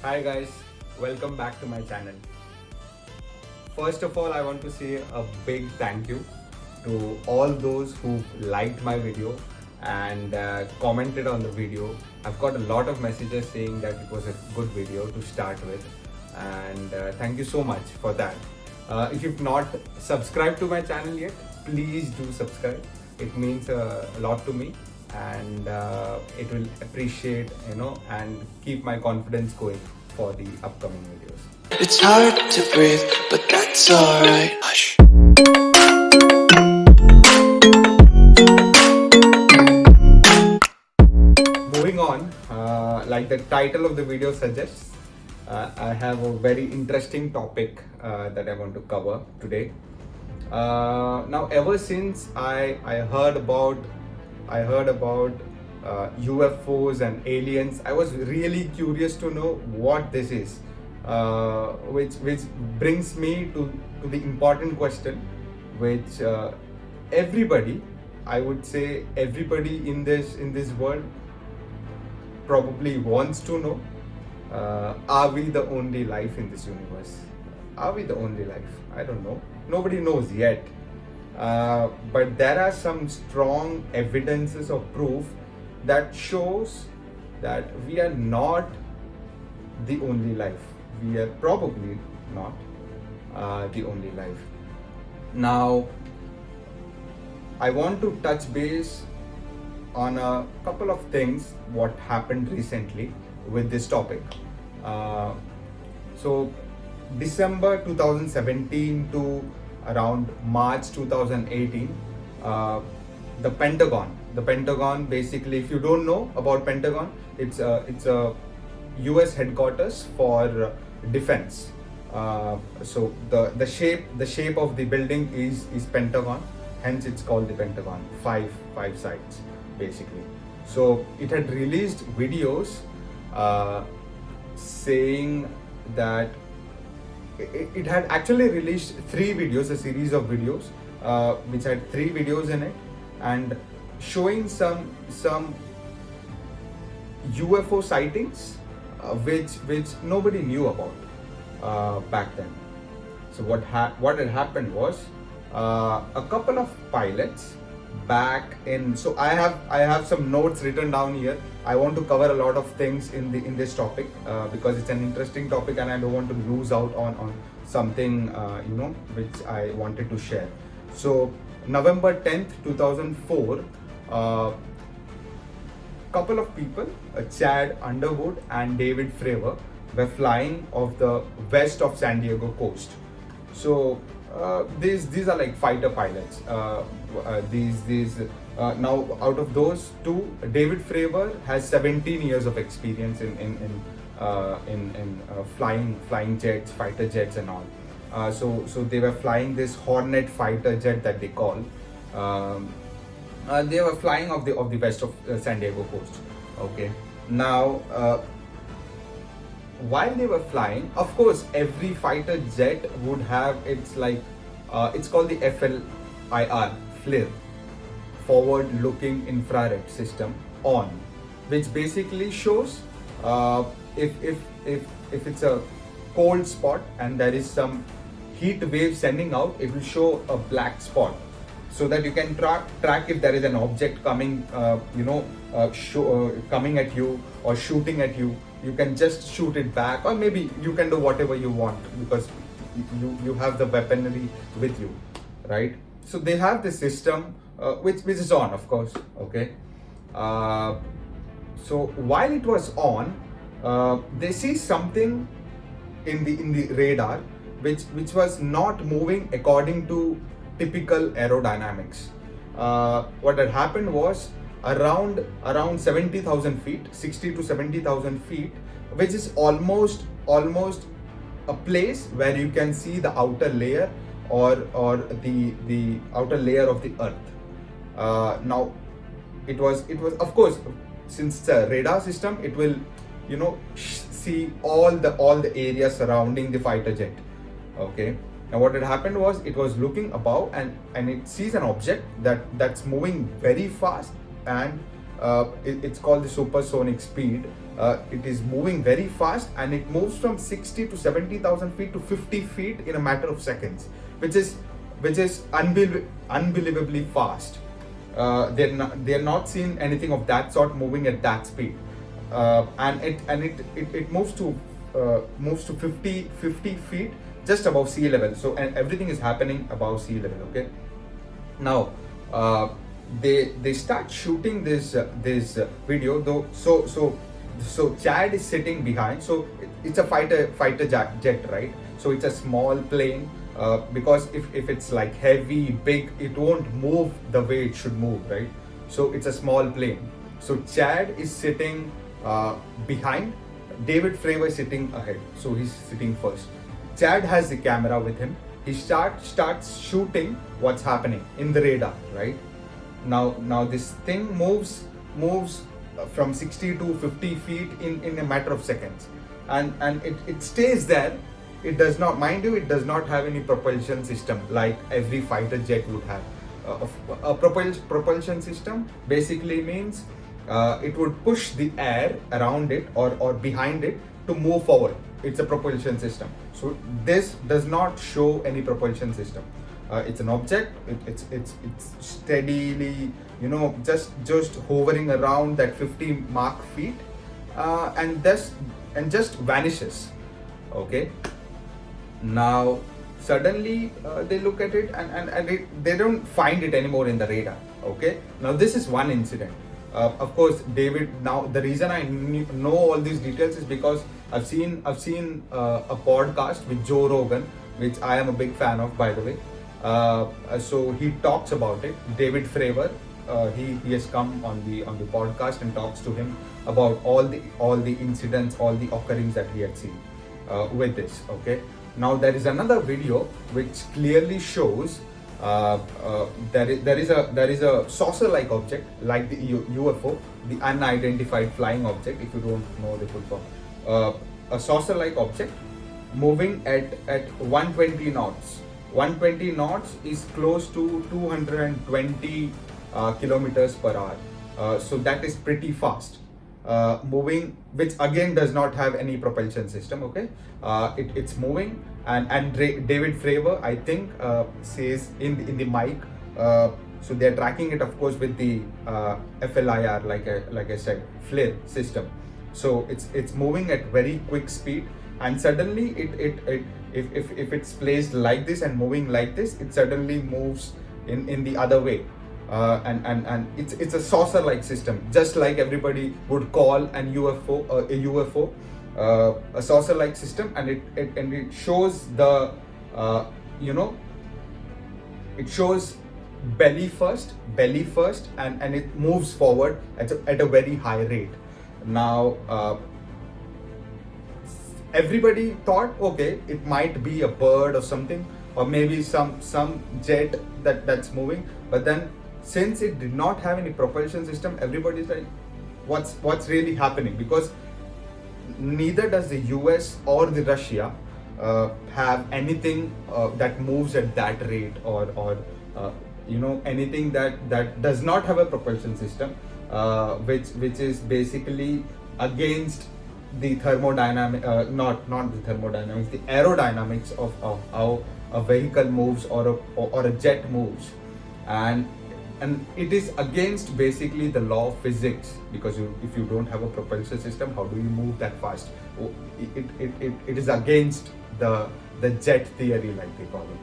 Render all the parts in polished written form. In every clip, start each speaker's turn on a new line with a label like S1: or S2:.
S1: Hi guys, welcome back to my channel. First of all, I want to say a big thank you to all those who liked my video and commented on the video. I've got a lot of messages saying that it was a good video to start with, and thank you so much for that. If you've not subscribed to my channel yet, please do subscribe. It means a lot to me, and it will appreciate and keep my confidence going for the upcoming videos.
S2: It's hard to breathe, but that's alright. Hush.
S1: Moving on, like the title of the video suggests, I have a very interesting topic that I want to cover today. Now, ever since I heard about UFOs and aliens, I was really curious to know what this is, which brings me to the important question, which everybody, I would say everybody in this world probably wants to know. Are we the only life in this universe? Are we the only life? I don't know. Nobody knows yet. But there are some strong evidences of proof that shows that we are not the only life. We are probably not the only life. Now, I want to touch base on a couple of things what happened recently with this topic. So December 2017 to around March 2018, the Pentagon basically, if you don't know about Pentagon, it's a US headquarters for defense. So the shape of the building is Pentagon, hence it's called the Pentagon. Five sides basically. So it had released videos saying that it had actually released three videos, a series of videos which had three videos in it, and showing some UFO sightings which nobody knew about back then. So what had happened was a couple of pilots back in, so I have some notes written down here. I want to cover a lot of things in this topic because it's an interesting topic and I don't want to lose out on something which I wanted to share. So November 10th 2004, couple of people, Chad Underwood and David Fravor, were flying off the west of San Diego coast. So these are like fighter pilots. Now out of those two, David Fravor has 17 years of experience in flying jets, fighter jets, and all. So they were flying this Hornet fighter jet that they call. They were flying off the west of San Diego coast. Okay. Now, while they were flying, of course, every fighter jet would have its it's called the FLIR, FLIR, forward-looking infrared system on, which basically shows if it's a cold spot and there is some heat wave sending out, it will show a black spot, so that you can track if there is an object coming, coming at you or shooting at you. You can just shoot it back, or maybe you can do whatever you want because you have the weaponry with you, right? So they have this system which is on, of course. Okay. So while it was on, they see something in the radar which was not moving according to typical aerodynamics. What had happened was around 70,000 feet, 60 to 70,000 feet, which is almost a place where you can see the outer layer or the outer layer of the earth. Now it was of course, since it's a radar system, it will see all the area surrounding the fighter jet. Okay. Now what had happened was it was looking above and it sees an object that's moving very fast, and it's called the supersonic speed. It is moving very fast, and it moves from 60 to 70,000 feet to 50 feet in a matter of seconds, which is unbelievably fast. They're not seeing anything of that sort moving at that speed, and it moves to 50 feet just above sea level. So, and everything is happening above sea level. Okay, now they start shooting this video though. So Chad is sitting behind. So it's a fighter jet, right? So it's a small plane. Because if it's like heavy, big, it won't move the way it should move, right? So it's a small plane. So Chad is sitting behind. David Fravor is sitting ahead. So he's sitting first. Chad has the camera with him. He starts shooting what's happening in the radar, right? Now this thing moves from 60 to 50 feet in a matter of seconds, and it stays there. It does not, mind you, it does not have any propulsion system like every fighter jet would have. A propulsion system basically means it would push the air around it or behind it to move forward. It's a propulsion system. So this does not show any propulsion system. It's an object. It's steadily, just hovering around that 50 mark feet, and just vanishes. Okay. Now suddenly they look at it, and they don't find it anymore in the radar. Okay. Now this is one incident. Of course, David. Now the reason I know all these details is because I've seen a podcast with Joe Rogan, which I am a big fan of, by the way. So he talks about it. David Fravor, he has come on the podcast and talks to him about all the incidents, all the occurrings that he had seen with this. Okay. Now there is another video which clearly shows there is a saucer-like object, like the UFO, the unidentified flying object. If you don't know the full form, a saucer-like object moving at 120 knots. 120 knots is close to 220 kilometers per hour. So that is pretty fast. Moving, which again does not have any propulsion system. Okay, it's moving, and David Fravor, I think, says in the mic. So they're tracking it, of course, with the FLIR, like I said, FLIR system. So it's moving at very quick speed, and suddenly if it's placed like this and moving like this, it suddenly moves in the other way. And it's a saucer-like system, just like everybody would call an UFO, a saucer-like system, and it shows the it shows belly first, and it moves forward at a very high rate. Now everybody thought, okay, it might be a bird or something, or maybe some jet that's moving, but then since it did not have any propulsion system, everybody's like, what's really happening? Because neither does the US or the Russia have anything that moves at that rate, or anything that does not have a propulsion system, which is basically against the thermodynamic, not the thermodynamics, the aerodynamics of how a vehicle moves or a jet moves, and it is against basically the law of physics, because if you don't have a propulsion system, how do you move that fast? It is against the jet theory, like they call it.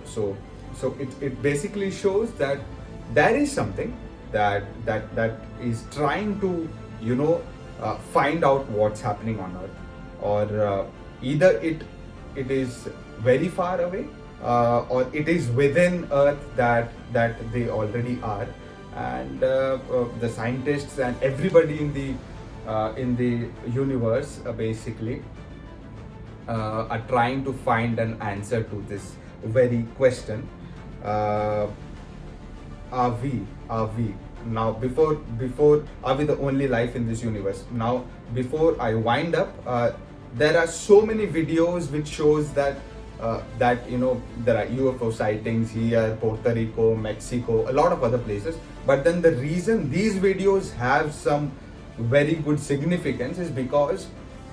S1: So it basically shows that there is something that is trying to find out what's happening on Earth, or either it is very far away, or it is within Earth that they already are, and the scientists and everybody in the universe basically are trying to find an answer to this very question. Are we now, before are we the only life in this universe? Now, before I wind up, there are so many videos which shows that there are UFO sightings here, Puerto Rico, Mexico, a lot of other places. But then the reason these videos have some very good significance is because,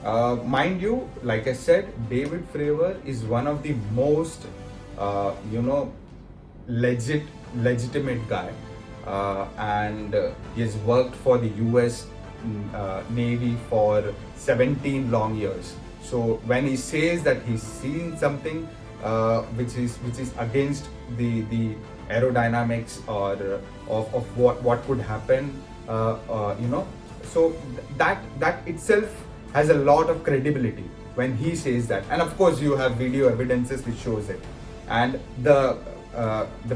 S1: mind you, like I said, David Fravor is one of the most, you know, legitimate guy, and he has worked for the US Navy for 17 long years. So when he says that he's seen something which is against the aerodynamics or of what could happen, you know, so that itself has a lot of credibility when he says that. And of course you have video evidences which shows it, and the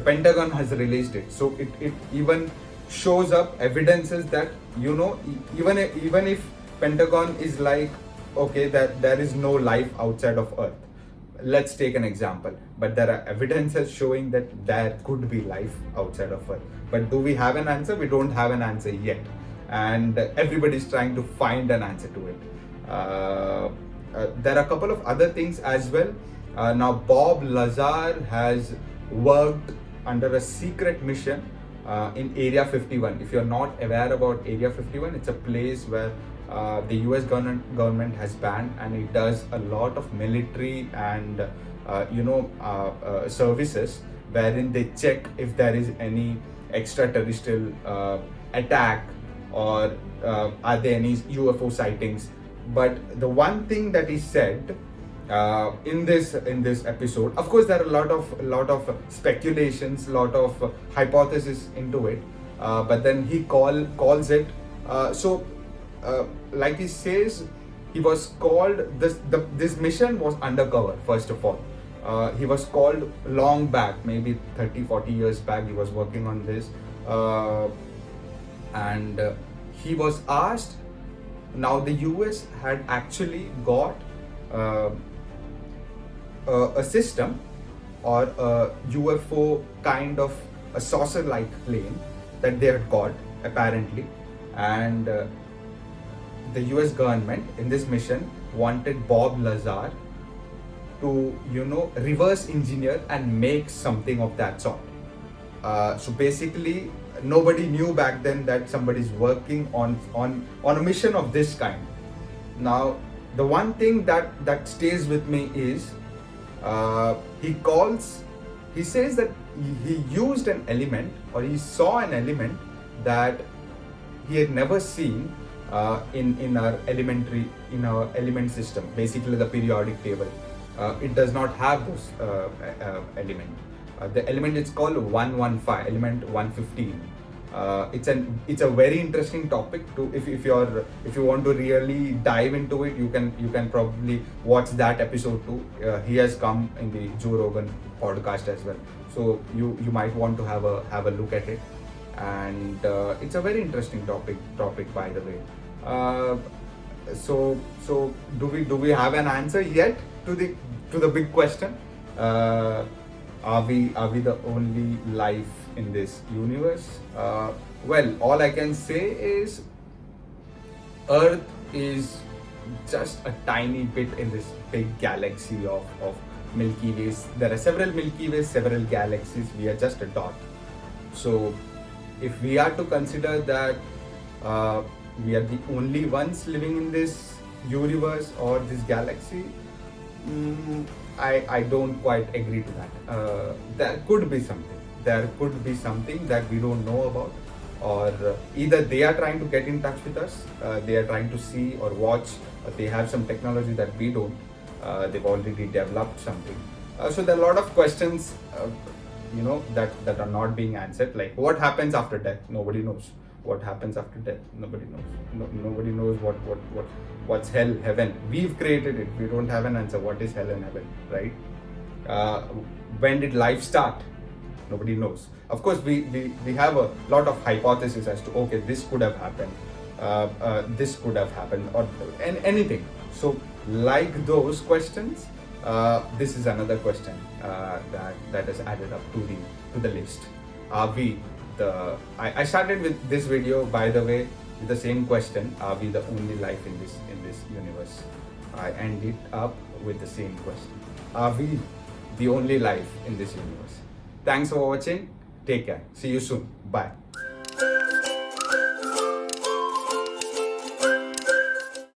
S1: Pentagon has released it, so it even shows up evidences that, you know, even if Pentagon is like, okay, that there is no life outside of Earth, let's take an example, but there are evidences showing that there could be life outside of Earth. But do we have an answer? We don't have an answer yet, and everybody's trying to find an answer to it. There are a couple of other things as well. Now Bob Lazar has worked under a secret mission in Area 51. If you're not aware about Area 51, it's a place where the US government has banned, and it does a lot of military and you know, services wherein they check if there is any extraterrestrial attack, or are there any UFO sightings. But the one thing that he said in this episode, of course there are a lot of speculations, lot of hypotheses into it, but then he calls it like he says, he was called this mission was undercover. First of all, he was called long back, maybe 30-40 years back. He was working on this, and he was asked. Now the US had actually got a system or a UFO kind of a saucer-like plane that they had got apparently, and the US government in this mission wanted Bob Lazar to, you know, reverse engineer and make something of that sort. So basically, nobody knew back then that somebody's working on a mission of this kind. Now, the one thing that stays with me is he says that he used an element, or he saw an element that he had never seen in our element system, basically the periodic table. It does not have those element. The element is called 115, element 115. It's a very interesting topic to, if you want to really dive into it, you can probably watch that episode too. He has come in the Joe Rogan podcast as well, so you might want to have a look at it. And it's a very interesting topic by the way. So do we have an answer yet to the big question? Are we the only life in this universe? Well, all I can say is Earth is just a tiny bit in this big galaxy of Milky Ways. There are several Milky Ways, several galaxies. We are just a dot. So if we are to consider that we are the only ones living in this universe or this galaxy, I don't quite agree to that. There could be something that we don't know about, or either they are trying to get in touch with us, they are trying to see or watch, or they have some technology that we don't. They've already developed something. So there are a lot of questions, you know, that are not being answered. Like, what happens after death? Nobody knows. What happens after death? Nobody knows. Nobody knows what's hell, heaven. We've created it. We don't have an answer. What is hell and heaven, right? When did life start? Nobody knows. Of course, we have a lot of hypotheses as to, okay, this could have happened, this could have happened, or anything. So, like those questions, this is another question that is added up to the list. Are we I started with this video, by the way, with the same question: are we the only life in this universe? I end it up with the same question: are we the only life in this universe? Thanks for watching. Take care. See you soon. Bye.